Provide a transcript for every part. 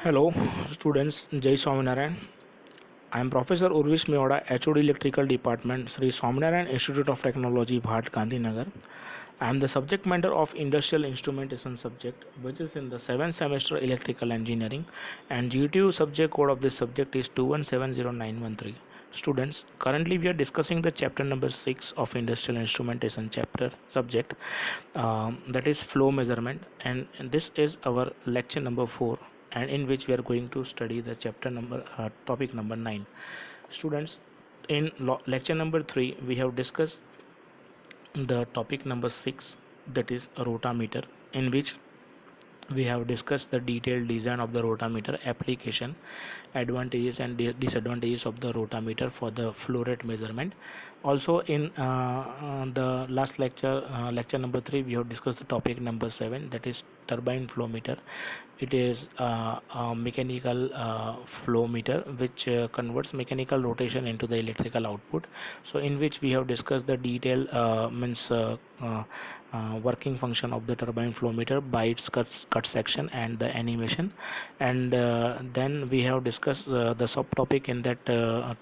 Hello, students. Jai Swaminarayan. I am Professor Urvish Meoda, HOD Electrical Department, Sri Swaminarayan Institute of Technology, Bhat, Gandhinagar. I am the subject matter of Industrial Instrumentation subject, which is in the 7th semester Electrical Engineering, and GTU subject code of this subject is 2170913. Students, currently we are discussing the chapter number 6 of Industrial Instrumentation chapter subject, that is flow measurement, and this is our lecture number 4, and in which we are going to study the chapter number topic number 9. Students, in lecture number 3 we have discussed the topic number 6, that is rotameter, in which we have discussed the detailed design of the rotameter application, advantages and disadvantages of the rotameter for the flow rate measurement. Also in the last lecture, lecture number 3, we have discussed the topic number 7, that is turbine flow meter. It is a mechanical flow meter which converts mechanical rotation into the electrical output. So in which we have discussed the detail means working function of the turbine flow meter by its cut section and the animation. And then we have discussed the subtopic in that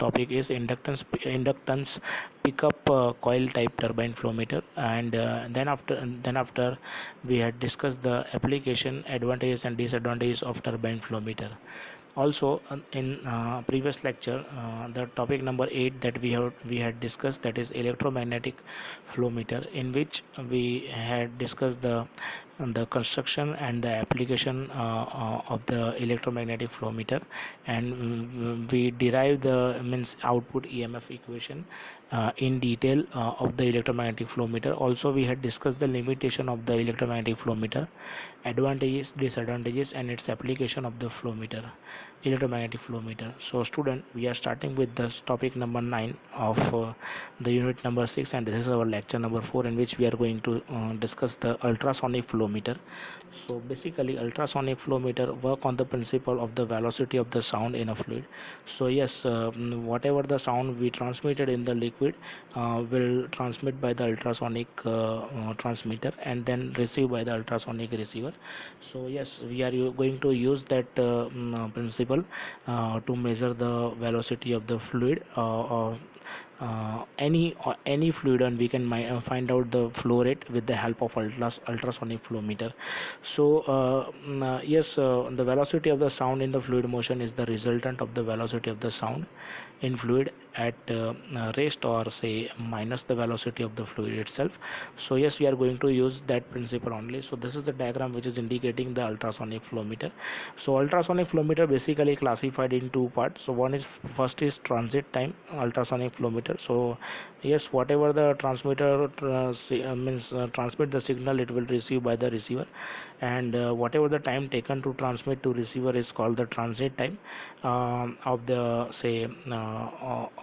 topic is inductance pickup coil type turbine flow meter. And then after we had discussed the application, advantages and disadvantages of turbine flow meter. Also in previous lecture, the topic number 8 that we had discussed, that is electromagnetic flow meter, in which we had discussed the construction and the application of the electromagnetic flow meter. And we derived the means output EMF equation in detail of the electromagnetic flow meter. Also we had discussed the limitation of the electromagnetic flow meter, advantages, disadvantages and its application of the flow meter, electromagnetic flow meter. So student, we are starting with this topic number 9 of the unit number 6, and this is our lecture number 4, in which we are going to discuss the ultrasonic flow meter. So basically ultrasonic flow meter work on the principle of the velocity of the sound in a fluid. So yes, whatever the sound we transmitted in the liquid will transmit by the ultrasonic transmitter and then receive by the ultrasonic receiver. So yes, we are going to use that principle to measure the velocity of the fluid, any fluid, and we can find out the flow rate with the help of ultrasonic flow meter. So yes, the velocity of the sound in the fluid motion is the resultant of the velocity of the sound in fluid at rest, or say minus the velocity of the fluid itself. So yes, we are going to use that principle only. So this is the diagram which is indicating the ultrasonic flow meter. So ultrasonic flow meter basically classified in two parts. So one is, first is transit time ultrasonic flow meter. So yes, whatever the transmitter means transmit the signal, it will receive by the receiver. And whatever the time taken to transmit to receiver is called the transit time of the say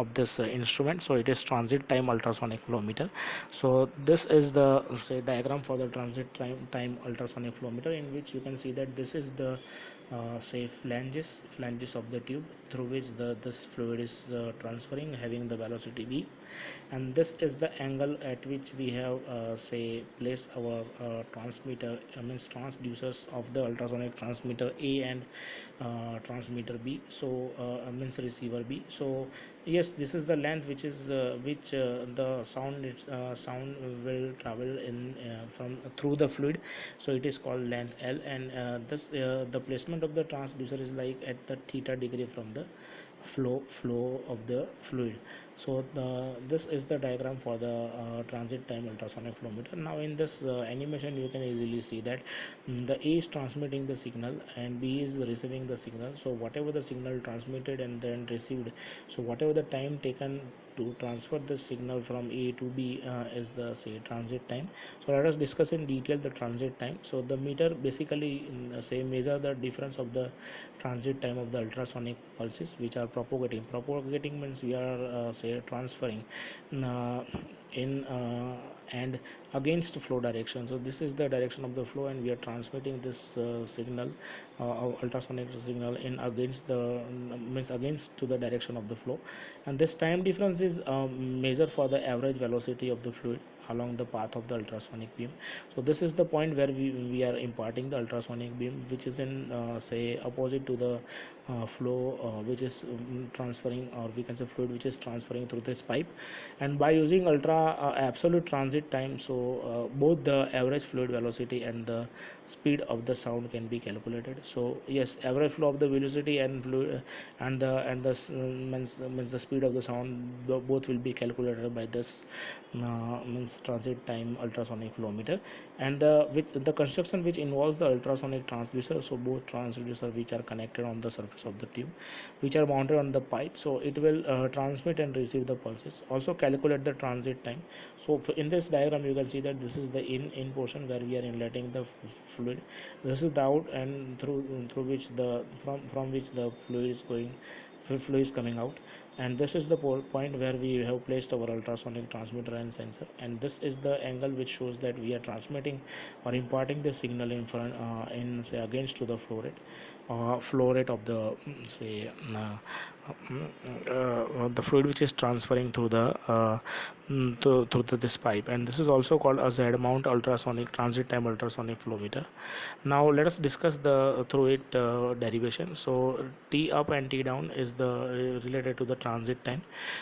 of this instrument. So it is transit time ultrasonic flow meter. So this is the say diagram for the transit time ultrasonic flow meter, in which you can see that this is the say flanges of the tube through which this fluid is transferring, having the velocity v. And this is the angle at which we have say placed our transmitter, means transducers of the ultrasonic transmitter A and transmitter B, so means receiver B. So yes, this is the length which is which the sound will travel in from through the fluid. So it is called length L. And this the placement of the transducer is like at the theta degree from the flow of the fluid. So this is the diagram for the transit time ultrasonic flow meter. Now in this animation you can easily see that the A is transmitting the signal and B is receiving the signal. So whatever the signal transmitted and then received, so whatever the time taken to transfer the signal from A to B is the say transit time. So let us discuss in detail the transit time. So the meter basically say measure the difference of the transit time of the ultrasonic pulses which are propagating means we are say transferring uh, in and against flow direction. So this is the direction of the flow, and we are transmitting this signal, ultrasonic signal, in against the means against to the direction of the flow. And this time difference is measured for the average velocity of the fluid along the path of the ultrasonic beam. So this is the point where we are imparting the ultrasonic beam, which is in say opposite to the flow which is transferring, or we can say fluid which is transferring through this pipe. And by using ultra absolute transit time, so both the average fluid velocity and the speed of the sound can be calculated. So yes, average flow of the velocity and fluid means the speed of the sound, both will be calculated by this means transit time ultrasonic flow meter. And the construction which involves the ultrasonic transducer, so both transducer which are connected on the surface of the tube, which are mounted on the pipe, so it will transmit and receive the pulses, also calculate the transit time. So in this diagram you can see that this is the in portion where we are inletting the fluid, this is the out, and through which the from which the fluid is going, fluid is coming out. And this is the point where we have placed our ultrasonic transmitter and sensor, and this is the angle which shows that we are transmitting or imparting the signal in front in say against to the flow rate of the say the fluid which is transferring through the through this pipe. And this is also called a Z mount ultrasonic transit time ultrasonic flow meter. Now let us discuss the through it derivation. So T up and T down is the related to the transit time.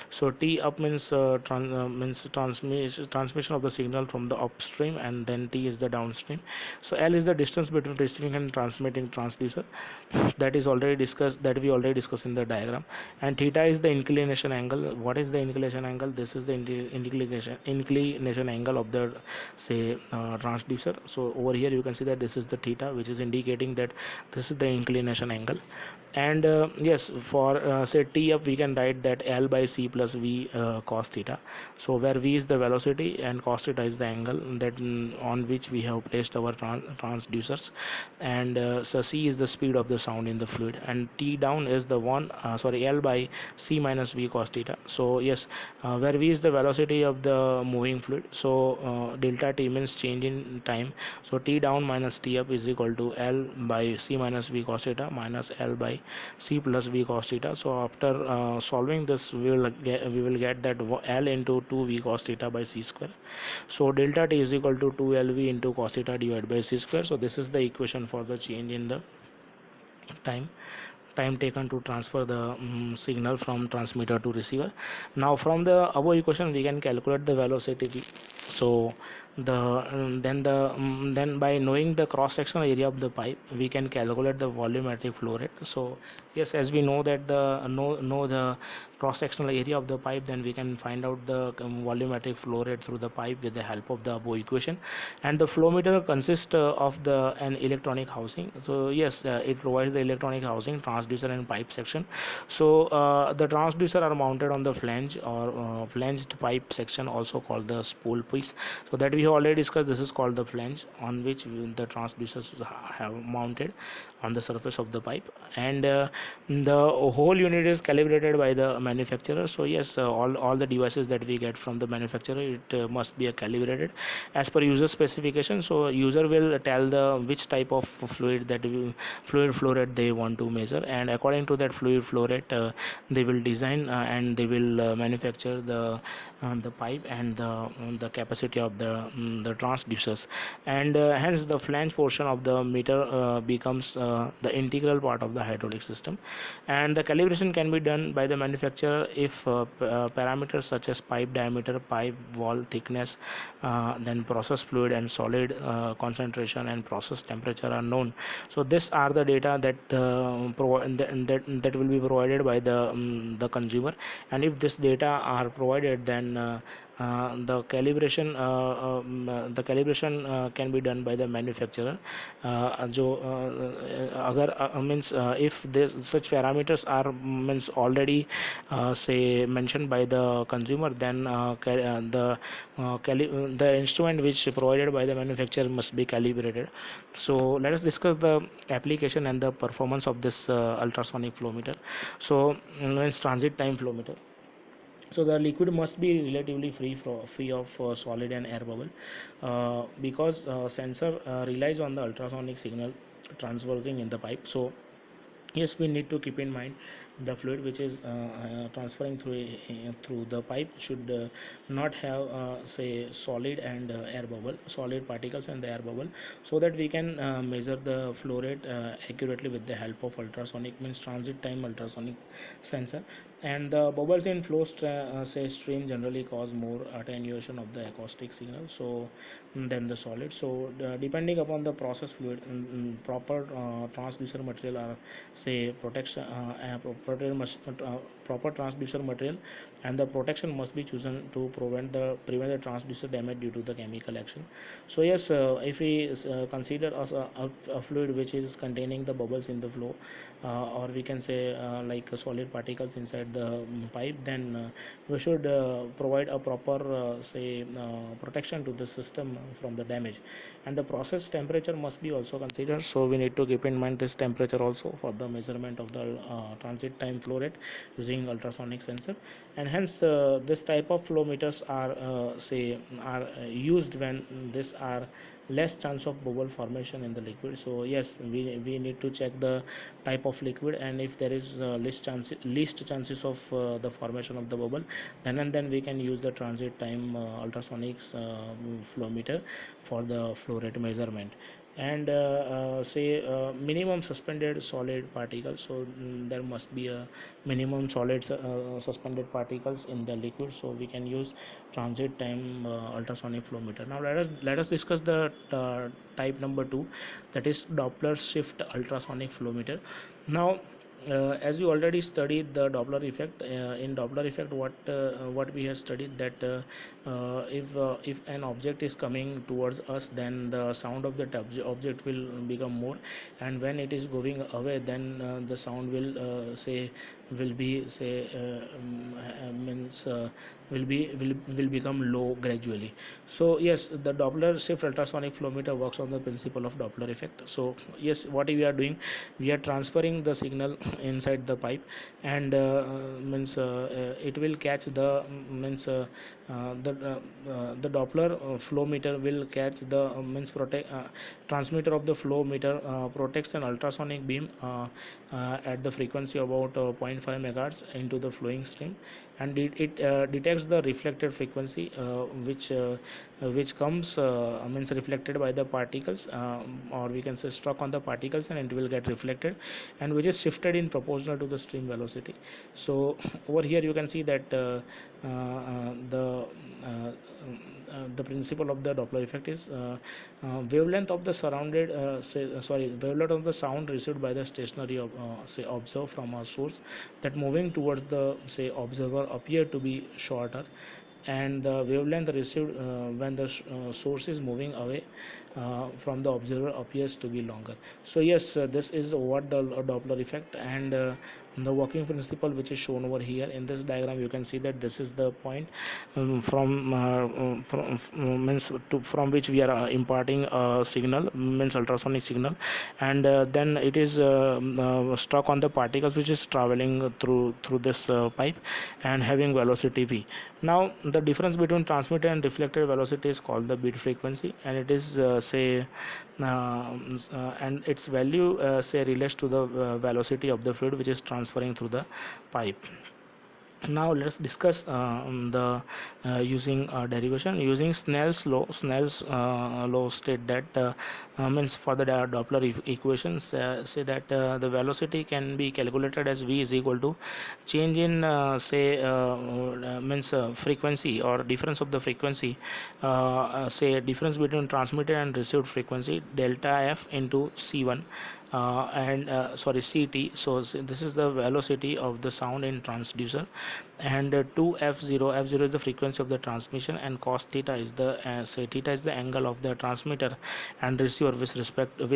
So T up means transmission of the signal from the upstream, and then T is the downstream. So L is the distance between receiving and transmitting transducer, that is already discussed, that we already discussed in the diagram. And theta is the inclination angle. What is the inclination angle? This is the inclination angle of the say transducer. So over here you can see that this is the theta, which is indicating that this is the inclination angle. And yes, for say T up we can write that L by C plus V cos theta. So where V is the velocity and cos theta is the angle that on which we have placed our transducers. And so C is the speed of the sound in the fluid, and T down is the L by C minus V cos theta. So yes, where V is the velocity of the moving fluid, so delta T means change in time. So T down minus T up is equal to L by C minus V cos theta minus L by C plus V cos theta. So after solving this, we will get that L into 2 V cos theta by C square. So delta T is equal to 2 LV into cos theta divided by C square. So this is the equation for the change in the time taken to transfer the signal from transmitter to receiver. Now from the above equation we can calculate the velocity V. So then by knowing the cross sectional area of the pipe, we can calculate the volumetric flow rate. So yes, as we know that know the cross sectional area of the pipe, then we can find out the volumetric flow rate through the pipe with the help of the above equation. And the flow meter consists of an electronic housing. So yes, it provides the electronic housing, transducer and pipe section. So the transducer are mounted on the flange or flanged pipe section, also called the spool piece. So that we have already discussed, this is called the flange, on which the transducers have mounted on the surface of the pipe. And the whole unit is calibrated by the manufacturer. So yes, all the devices that we get from the manufacturer, it must be calibrated as per user specification. So user will tell the which type of fluid fluid flow rate they want to measure, and according to that fluid flow rate they will design and they will manufacture the pipe and the capacity of the transducers. And hence the flange portion of the meter becomes the integral part of the hydraulic system. And the calibration can be done by the manufacturer if parameters such as pipe diameter, pipe wall thickness, then process fluid and solid concentration and process temperature are known. So these are the data that that will be provided by the consumer. And if this data are provided, then the calibration can be done by the manufacturer. जो अगर means if this such parameters are means already say mentioned by the consumer, then the instrument which provided by the manufacturer must be calibrated. So let us discuss the application and the performance of this ultrasonic flow meter. So means transit time flow meter. So the liquid must be relatively free of solid and air bubble, because sensor relies on the ultrasonic signal transversing in the pipe. So yes, we need to keep in mind the fluid which is transferring through the pipe should not have say solid and air bubble, solid particles and the air bubble, so that we can measure the flow rate accurately with the help of ultrasonic, means transit time ultrasonic sensor. And the bubbles in say stream generally cause more attenuation of the acoustic signal so than the solid. So depending upon the process fluid, proper transducer material are say protection proper transducer material and the protection must be chosen to prevent the transducer damage due to the chemical action. So yes, if we consider as a fluid which is containing the bubbles in the flow, or we can say like solid particles inside the pipe, then we should provide a proper say protection to the system from the damage. And the process temperature must be also considered, so we need to keep in mind this temperature also for the measurement of the transit time flow rate using ultrasonic sensor. And hence this type of flow meters are used when these are less chance of bubble formation in the liquid. So yes, we need to check the type of liquid, and if there is least chances of the formation of the bubble, then we can use the transit time ultrasonics flow meter for the flow rate measurement. And minimum suspended solid particles, so there must be a minimum solid suspended particles in the liquid, so we can use transit time ultrasonic flow meter. Now let us discuss the type number 2, that is Doppler shift ultrasonic flow meter. Now as you already studied the Doppler effect, in Doppler effect what we have studied, that if an object is coming towards us, then the sound of that object will become more, and when it is going away, then the sound will be say means will become low gradually. So yes, the Doppler shift ultrasonic flow meter works on the principle of Doppler effect. So yes, what we are doing, we are transferring the signal inside the pipe, and it will catch the the Doppler flow meter will catch the transmitter of the flow meter protects an ultrasonic beam at the frequency about 0.5 megahertz into the flowing stream, and it detects the reflected frequency which comes reflected by the particles, or we can say struck on the particles, and it will get reflected, and which is shifted in proportional to the stream velocity. So over here you can see that the principle of the Doppler effect is wavelength of the wavelength of the sound received by the stationary observer from a source, that moving towards the observer appear to be shorter, and the wavelength received when the source is moving away from the observer appears to be longer. So yes, this is what the Doppler effect, and the working principle which is shown over here in this diagram. You can see that this is the point from which we are imparting a signal, means ultrasonic signal, and then it is struck on the particles which is traveling through this pipe and having velocity v. Now the difference between transmitted and reflected velocity is called the bit frequency, and it is and its value relates to the velocity of the fluid which is transferring through the pipe. Now let's discuss the using derivation using Snell's law. Snell's law state that means for the Doppler equations say that the velocity can be calculated as v is equal to change in frequency, or difference of the frequency, difference between transmitted and received frequency, delta f into c1 CT. So this is the velocity of the sound in transducer, and 2f0 is the frequency of the transmission, and cos theta is the theta is the angle of the transmitter and receiver with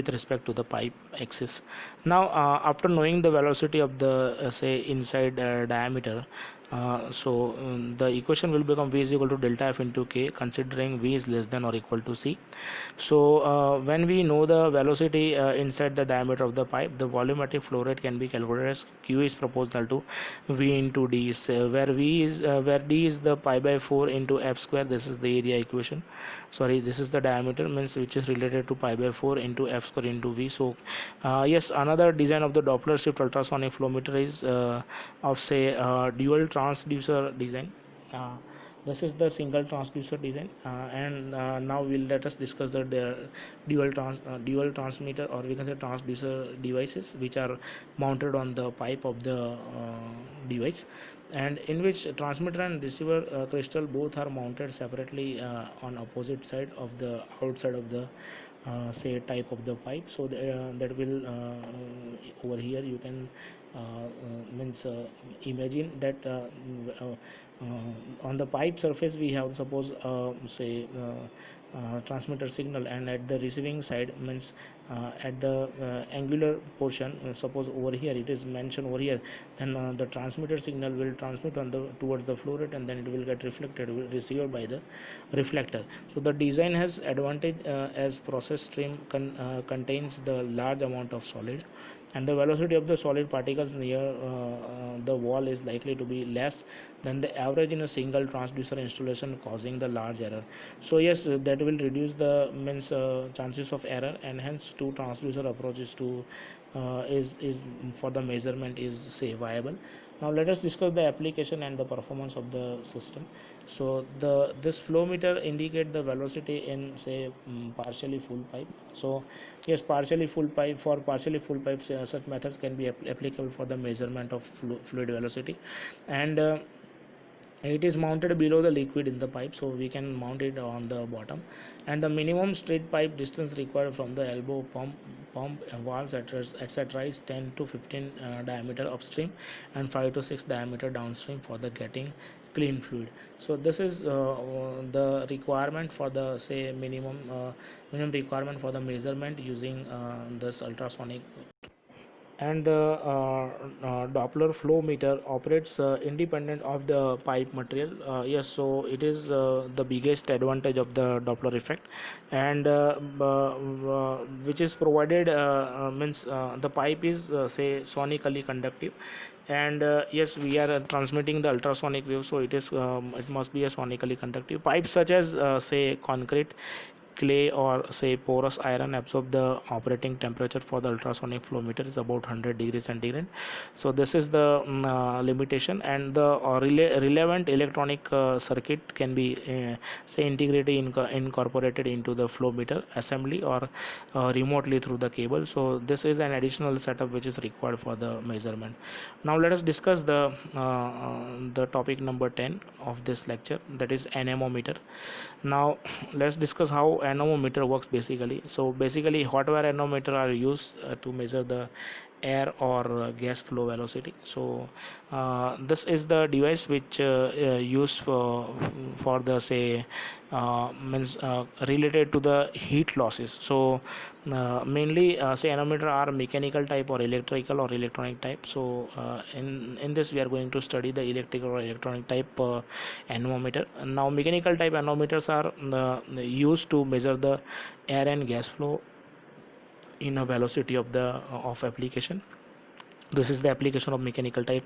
respect to the pipe axis. Now after knowing the velocity of the inside diameter, The equation will become V is equal to delta F into K, considering V is less than or equal to C. So when we know the velocity inside the diameter of the pipe, the volumetric flow rate can be calculated as Q is proportional to V into D, where D is the pi by 4 into F square. This is the area equation. Sorry, this is the diameter, means which is related to pi by 4 into F square into V. So yes, another design of the Doppler shift ultrasonic flow meter is of say dual transducer design. Uh, this is the single transducer design, and now let us discuss the dual transmitter, or we can say transducer devices, which are mounted on the pipe of the device, and in which transmitter and receiver crystal both are mounted separately on opposite side of the outside of the say type of the pipe. So that will over here you can means imagine that on the pipe surface we have, suppose say transmitter signal, and at the receiving side, means at the angular portion, suppose over here it is mentioned over here, then the transmitter signal will transmit on the towards the flow rate, and then it will get reflected, received by the reflector. So the design has advantage as process stream contains the large amount of solid, and the velocity of the solid particles near the wall is likely to be less than the average in a single transducer installation, causing the large error. So yes, that will reduce the means chances of error, and hence two transducer approaches to is for the measurement is say viable. Now let us discuss the application and the performance of the system. So this flow meter indicate the velocity in say partially full pipe. So yes, partially full pipe, for partially full pipes such methods can be applicable for the measurement of fluid velocity, and it is mounted below the liquid in the pipe, so we can mount it on the bottom, and the minimum straight pipe distance required from the elbow pump valves etc is 10 to 15 diameter upstream and 5 to 6 diameter downstream for the getting clean fluid. So this is the requirement for the say minimum requirement for the measurement using this ultrasonic. And the Doppler flow meter operates independent of the pipe material. Yes, so it is the biggest advantage of the Doppler effect, and which is provided means the pipe is say sonically conductive, and yes, we are transmitting the ultrasonic wave, so it must be a sonically conductive. Pipes such as say concrete, clay, or say porous iron absorb the operating temperature for the ultrasonic flow meter is about 100 degrees centigrade. So this is the limitation, and the relevant electronic circuit can be say integrated incorporated into the flow meter assembly, or remotely through the cable. So this is an additional setup which is required for the measurement. Now let us discuss the topic number 10 of this lecture, that is anemometer. Now let's discuss how anemometer works basically. So basically hot wire anemometer are used to measure the air or gas flow velocity. So this is the device which used for the say means related to the heat losses. So mainly say anemometer are mechanical type or electrical or electronic type. So in this we are going to study the electrical or electronic type anemometer. Now mechanical type anemometers are used to measure the air and gas flow in a velocity of the of application. This is the application of mechanical type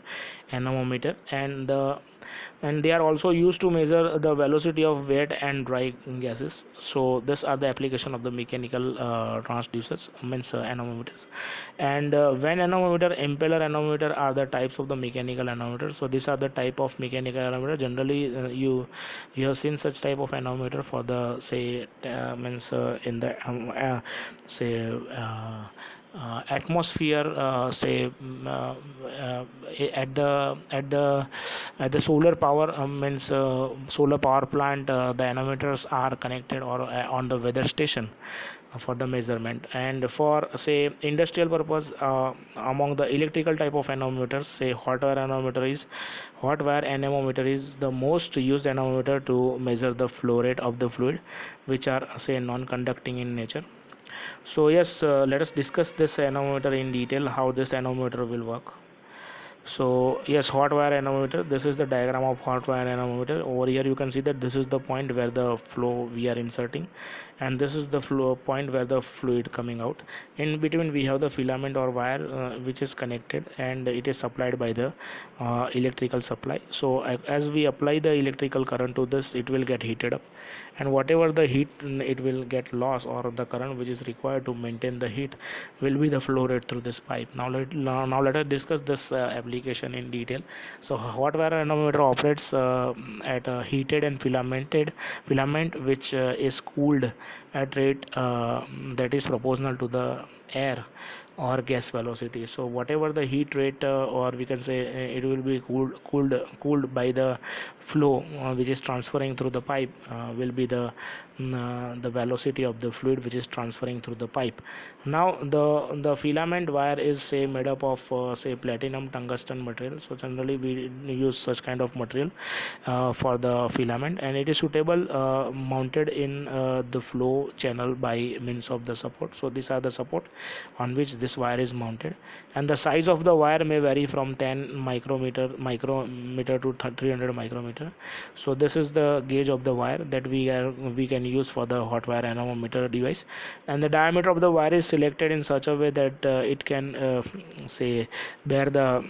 anemometer, and they are also used to measure the velocity of wet and dry gases. So these are the application of the mechanical transducers, means anemometers. And when anemometer, impeller anemometer are the types of the mechanical anemometer. So these are the type of mechanical anemometer. Generally you have seen such type of anemometer for the say means in the say atmosphere, say at the solar power, means solar power plant, the anemometers are connected, or on the weather station for the measurement. And for say industrial purpose, among the electrical type of anemometers, say hot wire anemometer is the most used anemometer to measure the flow rate of the fluid, which are say non-conducting in nature. So yes, let us discuss this anemometer in detail, how this anemometer will work. So yes, hot wire anemometer, this is the diagram of hot wire anemometer. Over here you can see that this is the point where the flow we are inserting, and this is the flow point where the fluid coming out. In between we have the filament or wire which is connected, and it is supplied by the electrical supply. So as we apply the electrical current to this, it will get heated up, and whatever the heat it will get lost, or the current which is required to maintain the heat, will be the flow rate through this pipe. Now let us discuss this application in detail. So hot wire anemometer operates at a heated and filament which is cooled at rate that is proportional to the air or gas velocity. So whatever the heat rate, or we can say it will be cooled by the flow which is transferring through the pipe, will be the velocity of the fluid which is transferring through the pipe. Now the filament wire is say made up of say platinum tungsten material. So generally we use such kind of material for the filament, and it is suitable mounted in the flow channel by means of the support. So these are the support on which this wire is mounted, and the size of the wire may vary from 10 micrometer to 300 micrometer. So this is the gauge of the wire that we can use for the hot wire anemometer device, and the diameter of the wire is selected in such a way that it can say bear the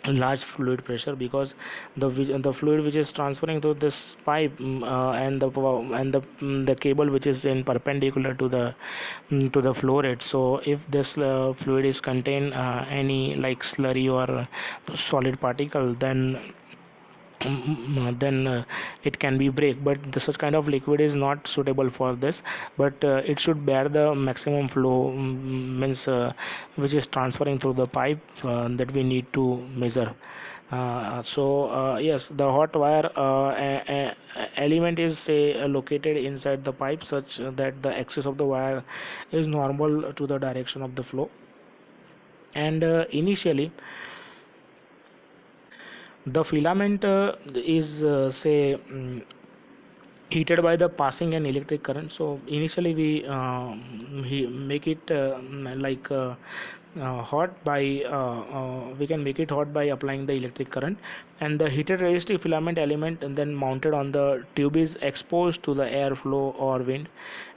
large fluid pressure, because the fluid which is transferring through this pipe, and the cable which is in perpendicular to the flow rate. So if this fluid is contain any like slurry or solid particle, then it can be break. But such kind of liquid is not suitable for this, but it should bear the maximum flow, means which is transferring through the pipe, that we need to measure. Yes, the hot wire element is say located inside the pipe, such that the axis of the wire is normal to the direction of the flow. And initially the filament is say heated by the passing an electric current. So initially we make it hot by we can make it hot by applying the electric current, and the heated resistive filament element, and then mounted on the tube, is exposed to the airflow or wind,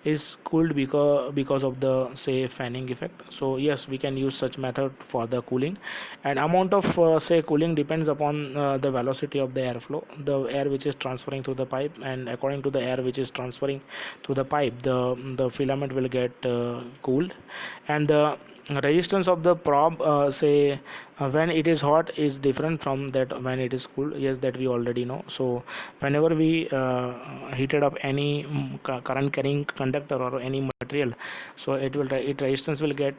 is cooled because of the say fanning effect. So yes, we can use such method for the cooling, and amount of say cooling depends upon the velocity of the airflow, the air which is transferring through the pipe, and according to the air which is transferring through the pipe, the filament will get cooled. And the resistance of the probe say when it is hot is different from that when it is cool. Yes, that we already know. So whenever we heated up any current carrying conductor or any material, so it resistance will get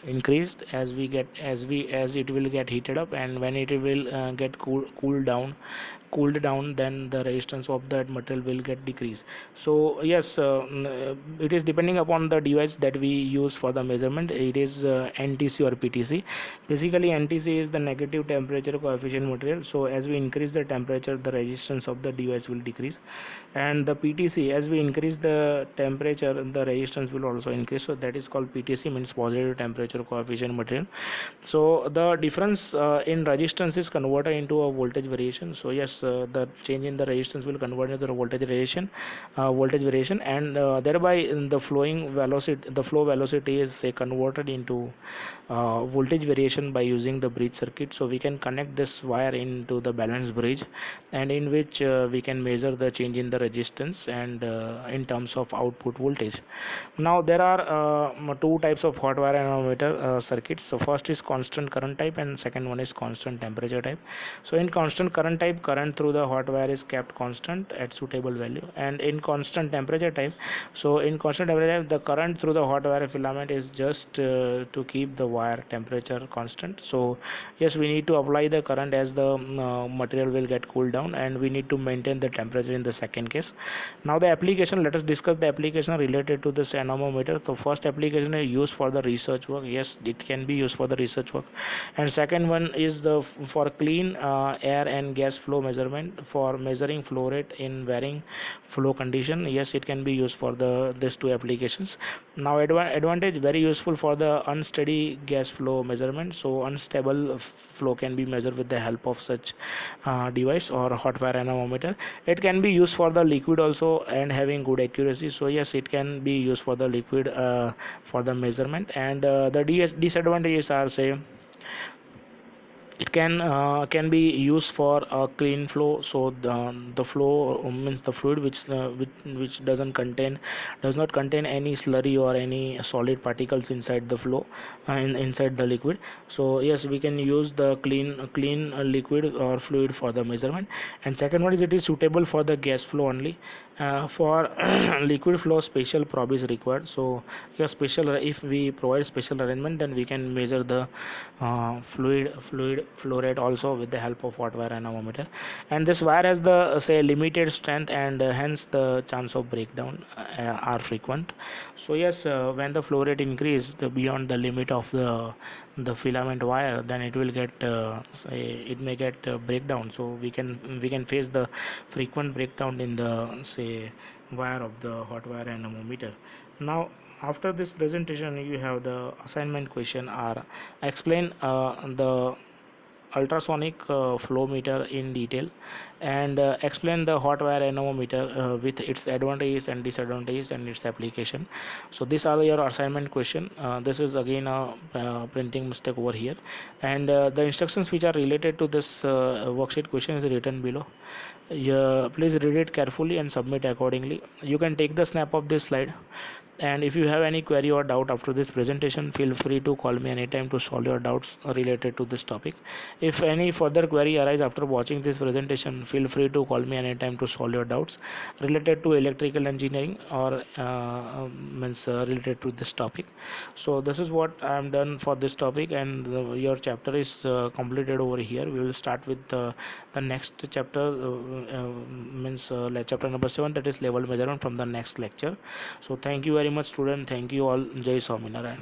increased as it will get heated up, and when it will get cooled down, then the resistance of that material will get decreased. So yes, it is depending upon the device that we use for the measurement. It is NTC or PTC. Basically NTC is the negative temperature coefficient material. So as we increase the temperature, the resistance of the device will decrease, and the PTC, as we increase the temperature, the resistance will also increase. So that is called PTC, means positive temperature coefficient material. So the difference in resistance is converted into a voltage variation. So yes, the change in the resistance will convert into the voltage variation, and thereby the flow velocity is say converted into voltage variation by using the bridge circuit. So we can connect this wire into the balance bridge, and in which we can measure the change in the resistance and in terms of output voltage. Now there are two types of hot wire anemometer circuits. So first is constant current type, and second one is constant temperature type. So in constant current type, current through the hot wire is kept constant at suitable value, and in constant temperature type, so in constant temperature type, the current through the hot wire filament is just to keep the wire temperature constant. So yes, we need to apply the current as the material will get cooled down, and we need to maintain the temperature in the second case. Now the application, let us discuss the application related to this anemometer. So first application is used for the research work. Yes, it can be used for the research work. And second one is the for clean air and gas flow measurement measurement for measuring flow rate in varying flow condition. Yes, it can be used for the these two applications. Now advantage, very useful for the unsteady gas flow measurement. So unstable flow can be measured with the help of such device or hot wire anemometer. It can be used for the liquid also and having good accuracy. So yes, it can be used for the liquid for the measurement. And the disadvantages are, say, it can be used for a clean flow. So the flow means the fluid which does not contain any slurry or any solid particles inside the flow, inside the liquid. So yes, we can use the clean liquid or fluid for the measurement. And second one is, it is suitable for the gas flow only. For liquid flow, special probe is required. So yeah, special, if we provide special arrangement, then we can measure the fluid flow rate also with the help of hot wire anemometer. And this wire has the say limited strength, and hence the chance of breakdown are frequent. So yes, when the flow rate increase beyond the limit of the filament wire, then it will get say it may get breakdown. So we can face the frequent breakdown in the, say, wire of the hot wire anemometer. Now, after this presentation, you have the assignment question are, explain the ultrasonic flow meter in detail, and explain the hot wire anemometer with its advantages and disadvantages and its application. So these are your assignment question. This is again a printing mistake over here. And the instructions which are related to this worksheet question is written below. Please read it carefully and submit accordingly. You can take the snap of this slide. And if you have any query or doubt after this presentation, feel free to call me anytime to solve your doubts related to this topic. If any further query arise after watching this presentation, feel free to call me anytime to solve your doubts related to electrical engineering or related to this topic. So this is what I am done for this topic, and your chapter is completed over here. We will start with the next chapter, chapter number 7, that is level measurement, from the next lecture. So thank you very much, student. Thank you all. Jai Swaminarayan.